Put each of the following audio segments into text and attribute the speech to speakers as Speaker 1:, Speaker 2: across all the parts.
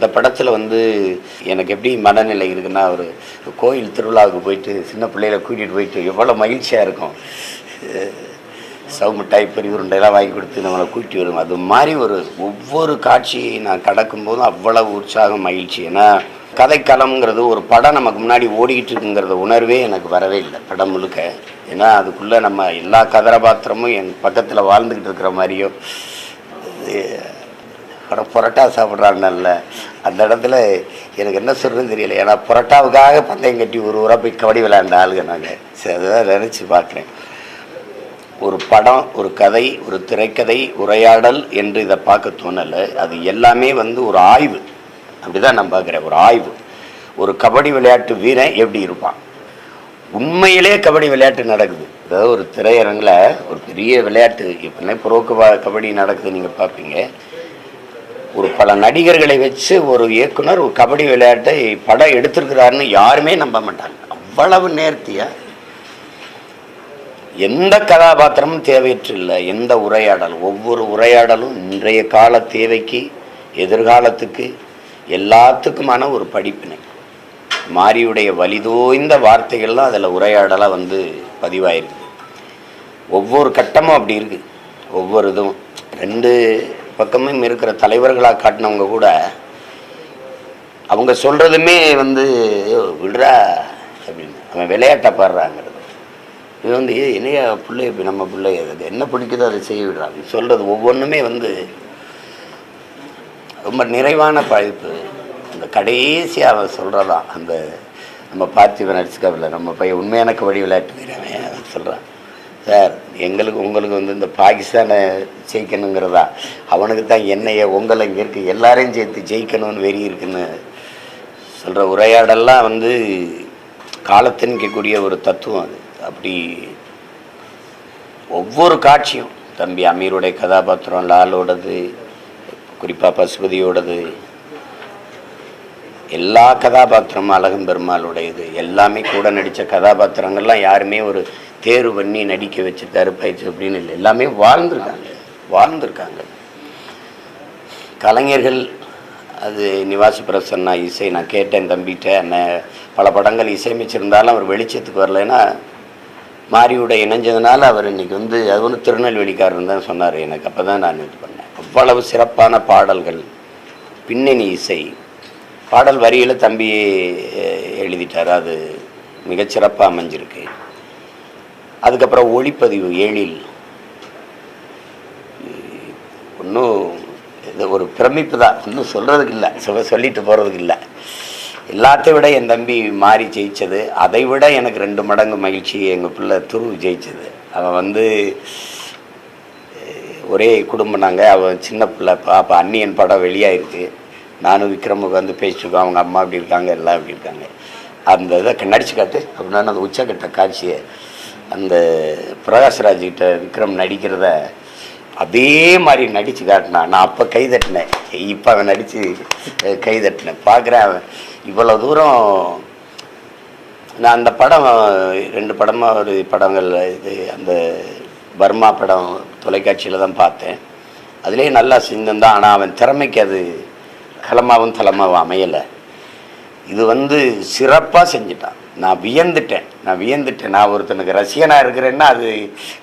Speaker 1: இந்த படத்தில் எனக்கு எப்படி மனநிலை இருக்குன்னா, ஒரு கோயில் திருவிழாவுக்கு போயிட்டு சின்ன பிள்ளைகளை கூட்டிகிட்டு போயிட்டு எவ்வளோ மகிழ்ச்சியாக இருக்கும். மிட்டாய் பெரிய உருண்டையெல்லாம் வாங்கி கொடுத்து நம்மளை கூட்டி வரும். அது மாதிரி ஒவ்வொரு காட்சியை நான் கடக்கும்போதும் அவ்வளவு உற்சாகம், மகிழ்ச்சி. ஏன்னா கதைக்களம்ங்கிறது ஒரு படம் நமக்கு முன்னாடி ஓடிக்கிட்டு இருக்குங்கிறத உணர்வே எனக்கு வரவே இல்லை படம் முழுக்க. ஏன்னா அதுக்குள்ளே நம்ம எல்லா கதாபாத்திரமும் என் பக்கத்தில் வாழ்ந்துக்கிட்டு இருக்கிற மாதிரியோ, பரோட்டா சாப்பிட்றாங்கல்ல அந்த இடத்துல எனக்கு என்ன சொல்கிறதுன்னு தெரியல. ஏன்னா பரோட்டாவுக்காக பந்தயம் கட்டி ஒரு ஊராக போய் கபடி விளையாண்ட ஆளுங்க நாங்கள். சரி, அதுதான் நினச்சி பார்க்குறேன். ஒரு படம், ஒரு கதை, ஒரு திரைக்கதை, உரையாடல் என்று இதை பார்க்க தோணலை. அது எல்லாமே ஒரு ஆய்வு. அப்படி தான் நான் பார்க்குறேன். ஒரு ஆய்வு. ஒரு கபடி விளையாட்டு வீரன் எப்படி இருப்பான், உண்மையிலே கபடி விளையாட்டு நடக்குது. அதாவது ஒரு திரையரங்கில் ஒரு பெரிய விளையாட்டு எப்படின்னா கபடி நடக்குது, நீங்கள் பார்ப்பீங்க. ஒரு பல நடிகர்களை வச்சு ஒரு இயக்குனர் ஒரு கபடி விளையாட்டை படம் எடுத்திருக்கிறாருன்னு யாருமே நம்ப மாட்டாங்க. அவ்வளவு நேர்த்தியா எந்த கதாபாத்திரமும் தேவையற்று இல்லை. எந்த உரையாடலும், ஒவ்வொரு உரையாடலும் இன்றைய கால தேவைக்கு, எதிர்காலத்துக்கு, எல்லாத்துக்குமான ஒரு படிப்பினை. மாரியுடைய வலிதோய்ந்த வார்த்தைகள்லாம் அதில் உரையாடலாக பதிவாயிருக்கு. ஒவ்வொரு கட்டமும் அப்படி இருக்குது. ஒவ்வொரு இதுவும் ரெண்டு பக்கமும் இருக்கிற தலைவர்களாக காட்டினவங்க கூட அவங்க சொல்கிறதுமே விடுறா அப்படின்னு அவன் விளையாட்டை பாடுறாங்கிறது. இது என்னையா பிள்ளை நம்ம பிள்ளை அது என்ன பிடிக்குதோ அதை செய்ய விடுறாங்க. சொல்கிறது ஒவ்வொன்றுமே ரொம்ப நிறைவான பழிப்பு. அந்த கடைசியாக அவன் சொல்கிறதான் அந்த நம்ம பார்த்திபன் நடிச்சுக்கவில்லை, நம்ம பையன் உண்மையான கபடி விளையாட்டு வீரன் அவன் சொல்கிறான். சார், உங்களுக்கு இந்த பாகிஸ்தானை ஜெயிக்கணுங்கிறதா, அவனுக்கு தான் என்னைய உங்களை இங்கே இருக்குது எல்லாரையும் சேர்த்து ஜெயிக்கணும்னு வெறி இருக்குன்னு சொல்கிற உரையாடெல்லாம் காலத்தின்கக்கூடிய ஒரு தத்துவம் அது. அப்படி ஒவ்வொரு காட்சியும் தம்பி அமீருடைய கதாபாத்திரம், லாலோடது, குறிப்பாக பசுபதியோடது, எல்லா கதாபாத்திரமும், அழகன் பெருமாளுடையது, எல்லாமே கூட நடித்த கதாபாத்திரங்கள்லாம் யாருமே ஒரு தேர்வு பண்ணி நடிக்க வச்சு கருப்பாயிடுச்சு அப்படின்னு இல்லை. எல்லாமே வாழ்ந்துருக்காங்க. கலைஞர்கள் அது நிவாசி பிரசன்னா இசை நான் கேட்டேன் தம்பிகிட்ட. பல படங்கள் இசையமைச்சிருந்தாலும் அவர் வெளிச்சத்துக்கு வரலைன்னா மாரியோட இணைஞ்சதுனால அவர் இன்றைக்கி அது திருநெல்வேலிக்காரன் தான் சொன்னார் எனக்கு. அப்போ தான் நான் இது பண்ணேன். அவ்வளவு சிறப்பான பாடல்கள், பின்னணி இசை, பாடல் வரியில் தம்பி எழுதிட்டார். அது மிகச்சிறப்பாக அமைஞ்சிருக்கு. அதுக்கப்புறம் ஒளிப்பதிவு ஏழில் ஒன்றும் இது ஒரு பிரமிப்பு தான். ஒன்றும் சொல்கிறதுக்கு இல்லை, சொல்லிட்டு போகிறதுக்கு இல்லை. எல்லாத்தையும் விட என் தம்பி மாறி ஜெயித்தது, அதை விட எனக்கு 2 மடங்கு மகிழ்ச்சி எங்கள் பிள்ளை துரு ஜெயித்தது. அவன் ஒரே குடும்பம் நாங்கள். அவன் சின்ன பிள்ளை பாப்பா அன்னியன் படம் வெளியாகிருக்கு. நானும் விக்ரமுக்கு பேசிட்டுருக்கோம். அவங்க அம்மா அப்படி இருக்காங்க, எல்லாம் அப்படி இருக்காங்க. அந்த இதை நடிச்சு காட்டு அப்படின்னா அந்த உச்சக்கட்ட காட்சியை அந்த பிரகாஷ்ராஜ்கிட்ட விக்ரம் நடிக்கிறத அதே மாதிரி நடித்து காட்டினா. நான் அப்போ கை தட்டினேன், இப்போ அவன் நடித்து கை தட்டினேன். பார்க்குறேன் அவன் இவ்வளோ தூரம். நான் அந்த படம் 2 படமாக ஒரு படங்கள் இது அந்த பர்மா படம் தொலைக்காட்சியில் தான் பார்த்தேன். அதுலேயே நல்லா செஞ்சுருந்தான். ஆனால் அவன் திறமைக்கு அது களமாகவும் தளமாகவும் அமையலை. இது சிறப்பாக செஞ்சுட்டான். நான் வியந்துட்டேன். நான் ஒருத்தனுக்கு ரசிகனாக இருக்கிறேன்னா அது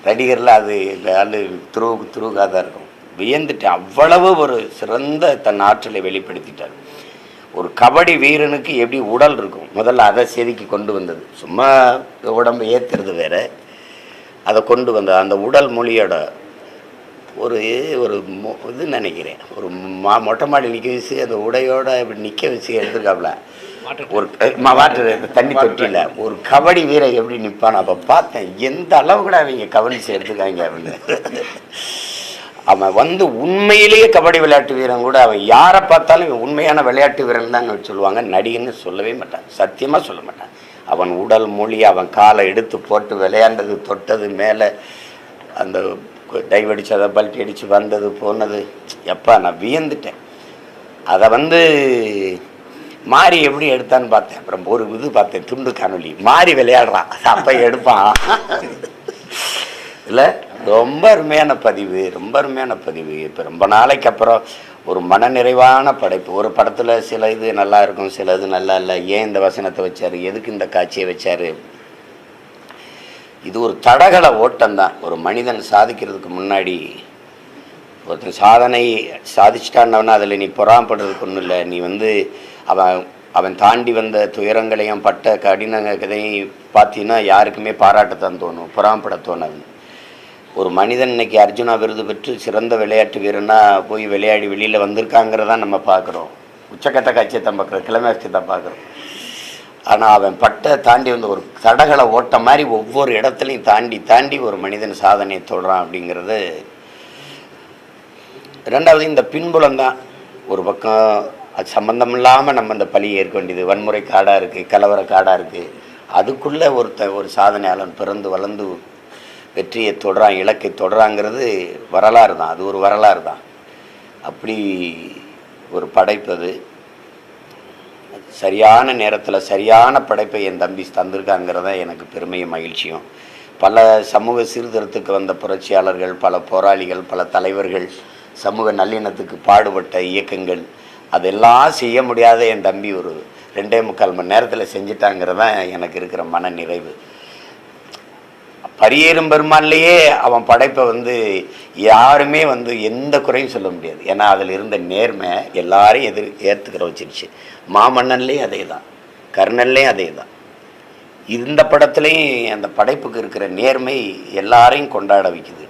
Speaker 1: நடிகரில் அது துருவுக்காக தான் இருக்கும். வியந்துட்டேன். அவ்வளவு ஒரு சிறந்த தன் ஆற்றலை வெளிப்படுத்திட்டார். ஒரு கபடி வீரனுக்கு எப்படி உடல் இருக்கும், முதல்ல அதை செதுக்கி கொண்டு வந்தது. சும்மா உடம்பை ஏற்றுறது வேற, அதை கொண்டு வந்தது அந்த உடல் மொழியோட ஒரு இது நினைக்கிறேன். ஒரு மொட்டை மாடி நிற்க வச்சு அந்த உடையோட இப்படி நிற்க வச்சு எடுத்துருக்காப்புல. ஒரு வாட்டர் தண்ணி தொட்டியில் ஒரு கபடி வீரர் எப்படி நிற்பான். அப்போ பார்த்தேன் எந்த அளவு கூட அவங்க கவனித்து எடுத்துக்காங்க அப்படின்னு. அவன் உண்மையிலேயே கபடி விளையாட்டு வீரன் கூட அவன் யாரை பார்த்தாலும் இவன் உண்மையான விளையாட்டு வீரன் தான் சொல்லுவாங்க. நடிகன்னு சொல்லவே மாட்டான், சத்தியமாக சொல்ல மாட்டான். அவன் உடல் மொழி, அவன் காலை எடுத்து போட்டு விளையாண்டது, தொட்டது, மேலே அந்த டைவ் அடித்து அதை பல்ட்டி அடித்து வந்தது போனது, எப்பா நான் வியந்துட்டேன். அதை மாறி எப்படி எடுத்தான்னு பார்த்தேன். அப்புறம் ஒரு இது பார்த்தேன், துண்டு காணொலி, மாறி விளையாடுறான், அப்போ எடுப்பான் இல்லை. ரொம்ப அருமையான பதிவு. இப்போ ரொம்ப நாளைக்கு அப்புறம் ஒரு மனநிறைவான படைப்பு. ஒரு படத்தில் சில இது நல்லா இருக்கும், சில இது நல்லா இல்லை, ஏன் இந்த வசனத்தை வச்சார், எதுக்கு இந்த காட்சியை வச்சார். இது ஒரு தடகள ஓட்டம்தான். ஒரு மனிதன் சாதிக்கிறதுக்கு முன்னாடி ஒருத்தன் சாதனை சாதிச்சிட்டான்னவனா அதில் நீ பொறாமப்படுறதுக்கு ஒன்றும் இல்லை. நீ அவன் அவன் தாண்டி வந்த துயரங்களையும் பட்ட கடினங்களையும் பார்த்தீங்கன்னா யாருக்குமே பாராட்டத்தான் தோணும், பொறாமப்பட தோணாது. ஒரு மனிதன் இன்னைக்கு அர்ஜுனா விருது பெற்று சிறந்த விளையாட்டு வீரனா போய் விளையாடி வெளியில் வந்திருக்காங்கிறதான் நம்ம பார்க்குறோம். உச்சக்கட்ட காட்சியை தான் பார்க்குறோம், கிளைமேக்ஸை தான் பார்க்குறோம். ஆனால் அவன் தாண்டி வந்த ஒரு தடகள ஓட்டம் மாதிரி ஒவ்வொரு இடத்துலையும் தாண்டி தாண்டி ஒரு மனிதன் சாதனையை தொடரான் அப்படிங்கிறது. ரெண்டாவது இந்த பின்புலம் தான். ஒரு பக்கம் அது சம்மந்தம் இல்லாமல் நம்ம அந்த பழியை ஏற்க வேண்டியது, வன்முறை காடாக இருக்குது, கலவர காடாக இருக்குது. அதுக்குள்ளே ஒரு சாதனையாளன் பிறந்து வளர்ந்து வெற்றியை தொடரான், இலக்கை தொடராங்கிறது வரலாறு தான். அது ஒரு வரலாறு தான். அப்படி ஒரு படைப்பு அது. சரியான நேரத்தில் சரியான படைப்பை என் தம்பி தந்திருக்காங்கிறத எனக்கு பெருமையும் மகிழ்ச்சியும். பல சமூக சீர்திருத்தத்துக்கு வந்த புரட்சியாளர்கள், பல போராளிகள், பல தலைவர்கள், சமூக நல்லிணத்துக்கு பாடுபட்ட இயக்கங்கள், அதெல்லாம் செய்ய முடியாத என் தம்பி ஒரு 2.25 மணி நேரத்தில் செஞ்சிட்டாங்கிறதான் எனக்கு இருக்கிற மன நிறைவு. பரியேறும் பெருமான்லேயே அவன் படைப்பை யாருமே எந்த குறையும் சொல்ல முடியாது. ஏன்னா அதில் இருந்த நேர்மை எல்லாரையும் ஏற்றுக்கிற வச்சிருச்சு. மாமன்னன்லேயும் அதே தான், கர்ணன்லேயும் அதே தான். இந்த படத்துலேயும் அந்த படைப்புக்கு இருக்கிற நேர்மை எல்லாரையும் கொண்டாட வைக்குது.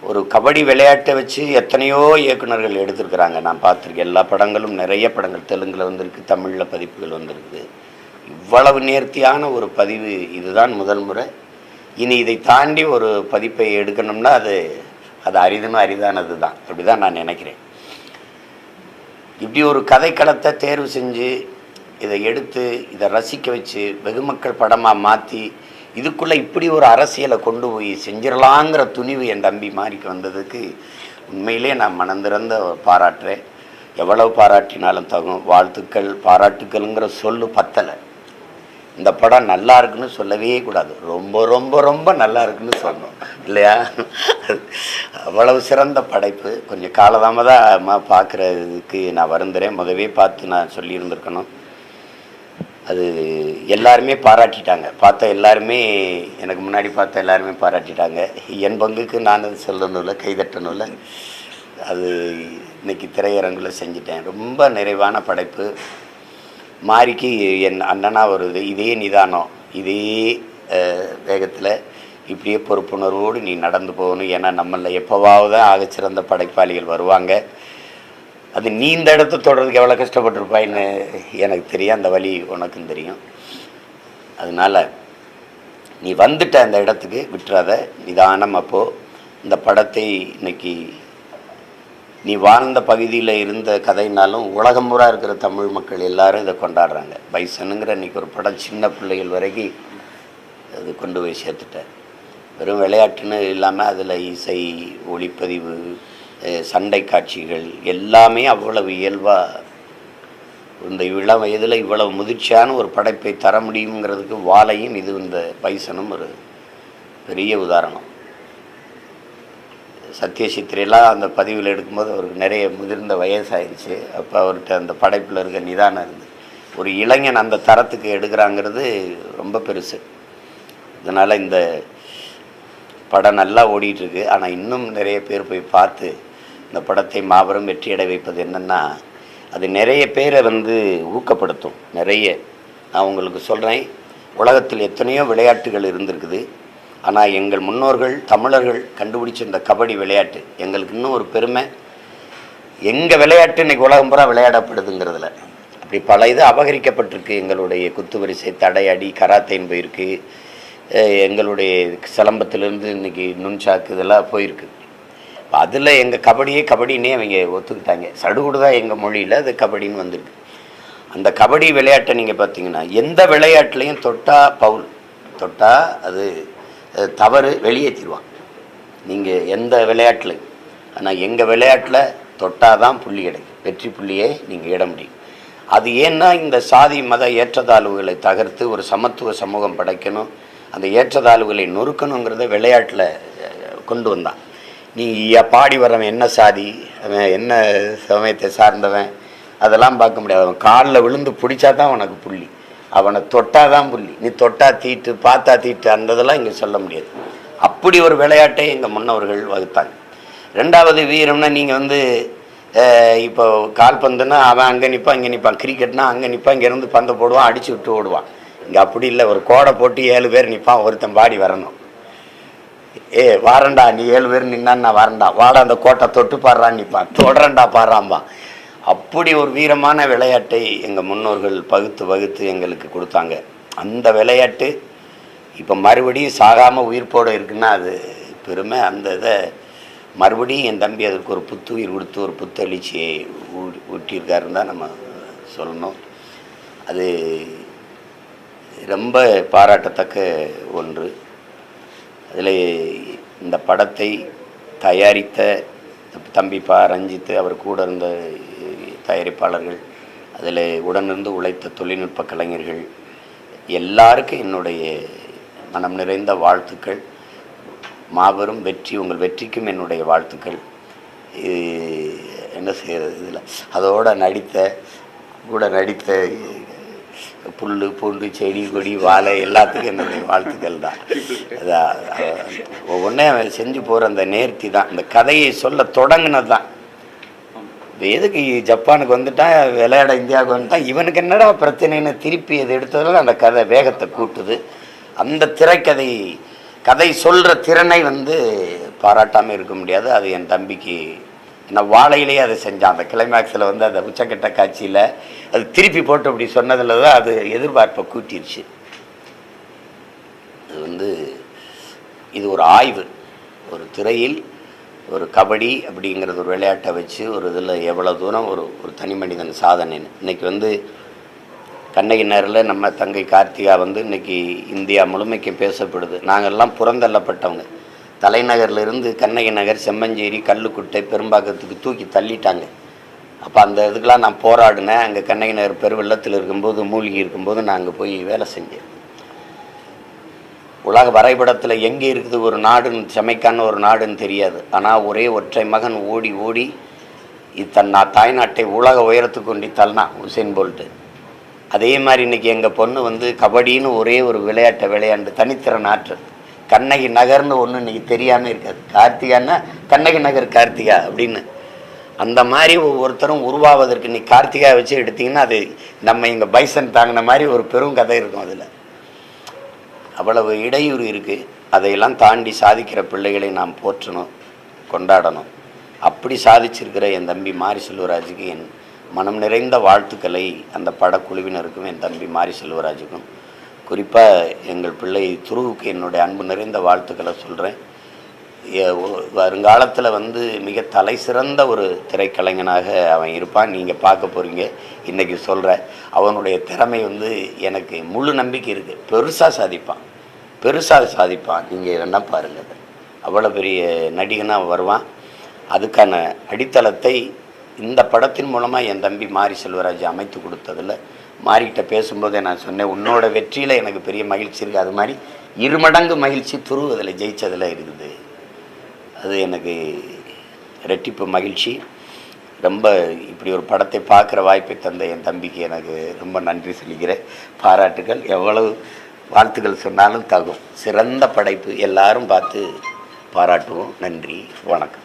Speaker 1: ஒரு கபடி விளையாட்டை வச்சு எத்தனையோ இயக்குநர்கள் எடுத்திருக்கிறாங்க, நான் பார்த்துருக்கேன். எல்லா படங்களும், நிறைய படங்கள் தெலுங்கில் வந்திருக்கு, தமிழில் பதிப்புகள் வந்திருக்குது. இவ்வளவு நேர்த்தியான ஒரு பதிவு இதுதான் முதல் முறை. இனி இதை தாண்டி ஒரு பதிப்பை எடுக்கணும்னா அது அரிதானது தான். அப்படி தான் நான் நினைக்கிறேன். இப்படி ஒரு கதைக்களத்தை தேர்வு செஞ்சு இதை எடுத்து இதை ரசிக்க வச்சு வெகுமக்கள் படமாக மாற்றி இதுக்குள்ளே இப்படி ஒரு அரசியலை கொண்டு போய் செஞ்சிடலாங்கிற துணிவு என் தம்பி மாறிக்கு வந்ததுக்கு உண்மையிலே நான் மனந்திறந்த பாராட்டுறேன். எவ்வளவு பாராட்டினாலும் தகும். வாழ்த்துக்கள், பாராட்டுக்கள்ங்கிற சொல்லு பத்தலை. இந்த படம் நல்லா இருக்குன்னு சொல்லவே கூடாது, ரொம்ப ரொம்ப ரொம்ப நல்லா இருக்குன்னு சொல்லணும், இல்லையா? அவ்வளவு சிறந்த படைப்பு. கொஞ்சம் காலதாமதமாக பார்க்குறதுக்கு நான் வருந்துறேன். முதவே பார்த்து நான் சொல்லியிருந்திருக்கணும். அது எல்லாருமே பாராட்டிட்டாங்க. எல்லாருமே எனக்கு முன்னாடி பார்த்த எல்லாருமே பாராட்டிட்டாங்க. என் பங்குக்கு நான் அது சொல்லணும்ல, கைதட்டணும்ல. அது இன்னைக்கு திரையரங்கில் செஞ்சிட்டேன். ரொம்ப நிறைவான படைப்பு. மாரிக்கு என் அண்ணனா வருது. இதே நிதானம், இதே வேகத்தில் இப்படியே பொறுப்புணர்வோடு நீ நடந்து போகணும். ஏன்னா நம்மளில் எப்போவாவது ஆகச்சிறந்த படைப்பாளிகள் வருவாங்க. அது நீ இந்த இடத்த தொடர்றதுக்கு எவ்வளோ கஷ்டப்பட்டிருப்பாயின்னு எனக்கு தெரியும், அந்த வழி உனக்கும் தெரியும். அதனால் நீ வந்துட்ட அந்த இடத்துக்கு விட்டுறாத, நிதானம். அப்போது இந்த படத்தை இன்னைக்கு நீ வாழ்ந்த பகுதியில் இருந்த கதைனாலும் உலகம் பூரா இருக்கிற தமிழ் மக்கள் எல்லாரும் இதை கொண்டாடுறாங்க. பைசனுங்கிற இன்றைக்கி ஒரு படம் சின்ன பிள்ளைகள் வரைக்கும் அது கொண்டு போய் சேர்த்துட்டேன். வெறும் விளையாட்டுன்னு இல்லாமல் அதில் இசை, ஒளிப்பதிவு, சண்டை காட்சிகள் எல்லாமே அவ்வளவு இயல்பாக இந்த இளம் வயதில் இவ்வளவு முதிர்ச்சியான ஒரு படைப்பை தர முடியுங்கிறதுக்கு வாழையும் இது இந்த பைசனும் ஒரு பெரிய உதாரணம். சத்யசித்திரையெல்லாம் அந்த பதிவில் எடுக்கும்போது அவருக்கு நிறைய முதிர்ந்த வயசாகிடுச்சு. அப்போ அவர்கிட்ட அந்த படைப்பில் இருக்க நிதானம் இருந்து ஒரு இளைஞன் அந்த தரத்துக்கு எடுக்கிறாங்கிறது ரொம்ப பெருசு. இதனால் இந்த படம் நல்லா ஓடிட்டுருக்கு. ஆனால் இன்னும் நிறைய பேர் போய் பார்த்து இந்த படத்தை மாபெரும் வெற்றியடை வைப்பது என்னென்னா, அது நிறைய பேரை ஊக்கப்படுத்தும். நிறைய நான் உங்களுக்கு சொல்கிறேன், உலகத்தில் எத்தனையோ விளையாட்டுகள் இருந்திருக்குது. ஆனால் எங்கள் முன்னோர்கள் தமிழர்கள் கண்டுபிடிச்ச இந்த கபடி விளையாட்டு எங்களுக்கு இன்னும் ஒரு பெருமை. எங்கள் விளையாட்டு இன்றைக்கி உலகம் பூரா விளையாடப்படுதுங்கிறதுல அப்படி பல இது அபகரிக்கப்பட்டிருக்கு. எங்களுடைய குத்துவரிசை, தடையடி, கராத்தேன்னு போயிருக்கு. எங்களுடைய சிலம்பத்திலேருந்து இன்றைக்கி நுண்சாக்கு இதெல்லாம் போயிருக்கு. அதில் எங்கள் கபடின்னே அவங்க ஒத்துக்கிட்டாங்க. சடுகுடு தான் எங்கள் மொழியில் அது கபடின்னு வந்திருக்கு. அந்த கபடி விளையாட்டை நீங்கள் பார்த்தீங்கன்னா எந்த விளையாட்டுலையும் தொட்டால் பவுல், தொட்டால் அது தவறு, வெளியேற்றிடுவான். நீங்கள் எந்த விளையாட்டில், ஆனால் எங்கள் விளையாட்டில் தொட்டால் தான் புள்ளி கிடைக்கும், வெற்றி புள்ளியே நீங்கள் இட முடியும். அது ஏன்னா இந்த சாதி மத ஏற்றத்தாழ்வுகளை தகர்த்து ஒரு சமத்துவ சமூகம் படைக்கணும், அந்த ஏற்றத்தாழ்வுகளை நொறுக்கணுங்கிறத விளையாட்டில் கொண்டு வந்தான். நீ பாடி வரவன் என்ன சாதி, அவன் என்ன சமயத்தை சார்ந்தவன், அதெல்லாம் பார்க்க முடியாது. அவன் காலில் விழுந்து பிடிச்சா தான் உனக்கு புள்ளி, அவனை தொட்டாதான் புள்ளி. நீ தொட்டா தீட்டு, பார்த்தா தீட்டு, அந்த இதெல்லாம் இங்கே சொல்ல முடியாது. அப்படி ஒரு விளையாட்டை எங்கள் முன்னவர்கள் வகுத்தாங்க. ரெண்டாவது வீரம்னா நீங்கள் வந்து இப்போ கால்பந்துன்னா அவன் அங்கே நிற்பான் இங்கே நிற்பான், கிரிக்கெட்னா அங்கே நிற்பான் இங்கேருந்து பந்தை போடுவான், அடித்து விட்டு ஓடுவான். இங்கே அப்படி இல்லை. ஒரு கோடை போட்டு 7 பேர் நிற்பான், ஒருத்தன் பாடி வரணும். வாரண்டா நீ 7 பேர் நின்னான்னு நான் வரண்டா, வாடா அந்த கோட்டை தொட்டு பாடுறான்னு நிற்பான், தொடரண்டா பாடுறான்பான். அப்படி ஒரு வீரமான விளையாட்டை எங்கள் முன்னோர்கள் வகுத்து எங்களுக்கு கொடுத்தாங்க. அந்த விளையாட்டு இப்போ மறுபடியும் சாகாமல் உயிர்ப்போடு இருக்குன்னா அது பெருமை. அந்த இதை மறுபடியும் என் தம்பி அதுக்கு ஒரு புத்துயிர் கொடுத்து ஒரு புத்தெழுச்சியை ஊட்டியிருக்காருன்னு தான் நம்ம சொல்லணும். அது ரொம்ப பாராட்டத்தக்க ஒன்று. அதில் இந்த படத்தை தயாரித்த தம்பி ரஞ்சித்து, அவர் கூட இருந்த தயாரிப்பாளர்கள், அதில் உடனிருந்து உழைத்த தொழில்நுட்ப கலைஞர்கள் எல்லாருக்கும் என்னுடைய மனம் நிறைந்த வாழ்த்துக்கள். மாபெரும் வெற்றி, உங்கள் வெற்றிக்கும் என்னுடைய வாழ்த்துக்கள். என்ன செய்கிறது இதில் அதோடு கூட நடித்த புல் பூண்டு செடி கொடி வாழை எல்லாத்துக்கும் என்னுடைய வாழ்த்துக்கள் தான். ஒவ்வொன்றே அவன் செஞ்சு போகிற அந்த நேர்த்தி தான், இந்த கதையை சொல்ல தொடங்கினது தான். எதுக்கு ஜப்பானுக்கு வந்துட்டான், விளையாட இந்தியாவுக்கு வந்துட்டான், இவனுக்கு என்னடா பிரச்சனைன்னு திருப்பி அதை எடுத்ததில் அந்த கதை வேகத்தை கூட்டுது. அந்த கதை சொல்கிற திறனை வந்து பாராட்டாமல் இருக்க முடியாது. அது என் தம்பிக்கு, நான் வாழையிலேயே அதை செஞ்சான். அந்த கிளைமேக்ஸில் வந்து அந்த உச்சக்கட்ட காட்சியில் அது திருப்பி போட்டு அப்படி சொன்னதில் தான் அது எதிர்பார்ப்பை கூட்டிருச்சு. அது வந்து இது ஒரு ஆய்வு. ஒரு திரையில் ஒரு கபடி அப்படிங்கிறது ஒரு விளையாட்டை வச்சு ஒரு இதில் எவ்வளோ தூரம் ஒரு தனி மனிதன் சாதனைன்னு. இன்றைக்கி வந்து கண்ணகி நகரில் நம்ம தங்கை கார்த்திகா வந்து இன்றைக்கி இந்தியா முழுமைக்கு பேசப்படுது. நாங்கள்லாம் புறந்தள்ளப்பட்டவங்க. தலைநகர்லேருந்து கண்ணகி நகர், செம்மஞ்சேரி, கல்லுக்குட்டை, பெரும்பாக்கத்துக்கு தூக்கி தள்ளிட்டாங்க. அப்போ அந்த இதுக்கெலாம் நான் போராடினேன். அங்கே கண்ணகி நகர் பெருவெள்ளத்தில் இருக்கும்போது, மூழ்கி இருக்கும்போது நான் அங்கே போய் வேலை செஞ்சேன். உலக வரைபடத்தில் எங்கே இருக்குது ஒரு நாடுன்னு, செமைக்கான ஒரு நாடுன்னு தெரியாது. ஆனால் ஒரே ஒற்றை மகன் ஓடி ஓடி தாய்நாட்டை உலக உயரத்துக்கு கொண்டு தள்ளினான் உசேன் போல்ட்டு. அதே மாதிரி இன்றைக்கி எங்கள் பொண்ணு வந்து கபடின்னு ஒரே ஒரு விளையாட்டை விளையாண்டு தனித்திறன் ஆற்று. கண்ணகி நகர்னு ஒன்று இன்றைக்கி தெரியாமல் இருக்காது. கார்த்திகான்னா கண்ணகி நகர் கார்த்திகா அப்படின்னு. அந்த மாதிரி ஒவ்வொருத்தரும் உருவாவதற்கு இன்றைக்கி கார்த்திகா வச்சு எடுத்திங்கன்னா அது நம்ம இங்கே பைசன் தாங்கின மாதிரி ஒரு பெரும் கதை இருக்கும். அதில் அவ்வளவு இடையூறு இருக்குது. அதையெல்லாம் தாண்டி சாதிக்கிற பிள்ளைகளை நாம் போற்றணும், கொண்டாடணும். அப்படி சாதிச்சிருக்கிற என் தம்பி மாரி செல்வராஜுக்கு என் மனம் நிறைந்த வாழ்த்துக்களை அந்த படக்குழுவினருக்கும் என் தம்பி மாரி செல்வராஜுக்கும், குறிப்பாக எங்கள் பிள்ளை துருவுக்கு என்னுடைய அன்பு நிறைந்த வாழ்த்துக்களை சொல்கிறேன். வருங்காலத்தில் வந்து மிக தலை சிறந்த ஒரு திரைக்கலைஞனாக அவன் இருப்பான். நீங்கள் பார்க்க போகிறீங்க. இன்றைக்கி சொல்கிறேன், அவனுடைய திறமை வந்து எனக்கு முழு நம்பிக்கை இருக்குது. பெருசாக சாதிப்பான். நீங்கள் வேணா பாருங்கள். அவ்வளோ பெரிய நடிகனாக வருவான். அதுக்கான அடித்தளத்தை இந்த படத்தின் மூலமாக என் தம்பி மாரி செல்வராஜ் அமைத்து கொடுத்ததில் மாரிக்கிட்ட பேசும்போதே நான் சொன்னேன், உன்னோட வெற்றியில் எனக்கு பெரிய மகிழ்ச்சி இருக்குது. அது மாதிரி 2 மடங்கு மகிழ்ச்சி துரு அதில் ஜெயித்ததில் இருக்குது. அது எனக்கு ரெட்டிப்பு மகிழ்ச்சி. ரொம்ப இப்படி ஒரு படத்தை பார்க்குற வாய்ப்பை தந்த என் தம்பிக்கு எனக்கு ரொம்ப நன்றி சொல்லிக்கிறேன். பாராட்டுகள். எவ்வளவு வாழ்த்துக்கள் சொன்னாலும் தகும். சிறந்த படைப்பு. எல்லாரும் பார்த்து பாராட்டுவோம். நன்றி, வணக்கம்.